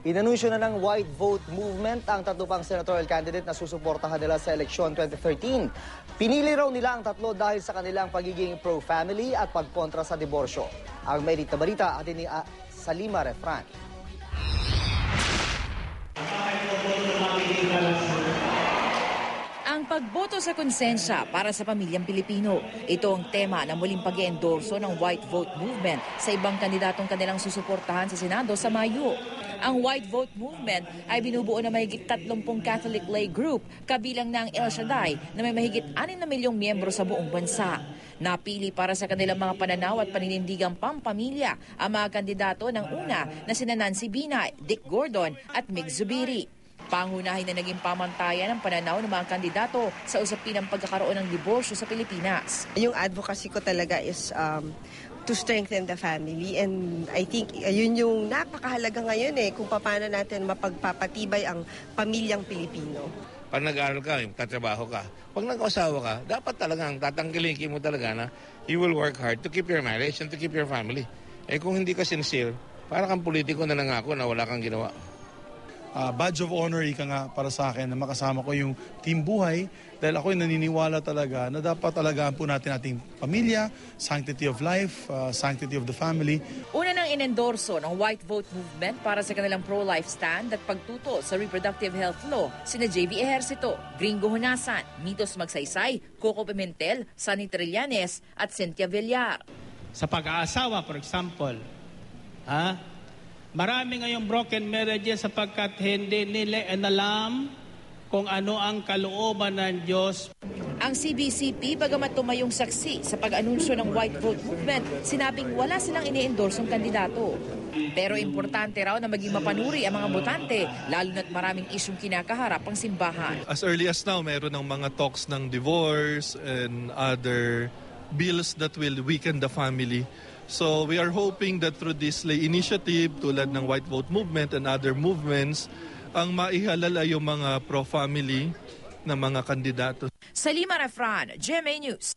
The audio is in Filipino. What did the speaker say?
Inanunsyo na ng White Vote Movement ang tatlo pang senatorial candidate na susuportahan nila sa eleksyon 2013. Pinili raw nila ang tatlo dahil sa kanilang pagiging pro-family at pagkontra sa diborsyo. Ang mainit na balita atin ni Salima Refran. Ang pagboto sa konsensya para sa pamilyang Pilipino. Ito ang tema ng muling pag-iendorso ng White Vote Movement sa ibang kandidatong kanilang susuportahan sa Senado sa Mayo. Ang White Vote Movement ay binubuo na mahigit 30 Catholic lay group, kabilang na ang El Shaddai na may mahigit 6 na milyong miyembro sa buong bansa. Napili para sa kanilang mga pananaw at paninindigang pampamilya ang mga kandidato ng una na sina Nancy Binay, Dick Gordon at Mig Zubiri. Pangunahin na naging pamantayan ang pananaw ng mga kandidato sa usapin ng pagkakaroon ng diborsyo sa Pilipinas. Yung advocacy ko talaga is to strengthen the family, and I think yun yung napakahalaga ngayon kung paano natin mapagpapatibay ang pamilyang Pilipino. Pag nag-aaral ka, tatrabaho ka, pag nag-asawa ka, dapat talagang tatangkilikin mo talaga na you will work hard to keep your marriage and to keep your family. Kung hindi ka sincere, parang kang politiko na nangako na wala kang ginawa. Badge of honor ika nga para sa akin na makasama ko yung Team Buhay dahil ako'y naniniwala talaga na dapat alagaan po natin ating pamilya, sanctity of life, sanctity of the family. Una nang inendorso ng White Vote Movement para sa kanilang pro-life stand at pagtuto sa reproductive health law sina JV Ejercito, Gringo Honasan, Mitos Magsaysay, Coco Pimentel, Sunny Trillanes at Cynthia Villar. Sa pag-aasawa, for example, marami ngayong broken marriages sapagkat hindi nila alam kung ano ang kalooban ng Diyos. Ang CBCP, bagamat tumayong saksi sa pag-anunsyo ng White Vote Movement, sinabing wala silang ine-endorsong kandidato. Pero importante raw na maging mapanuri ang mga botante, lalo na't maraming isyong kinakaharap ang simbahan. As early as now, meron ng mga talks ng divorce and other bills that will weaken the family. So we are hoping that through this lay initiative tulad ng White Vote Movement and other movements, ang maihalal ay yung mga pro-family na mga kandidato. Salima Refran, GMA News.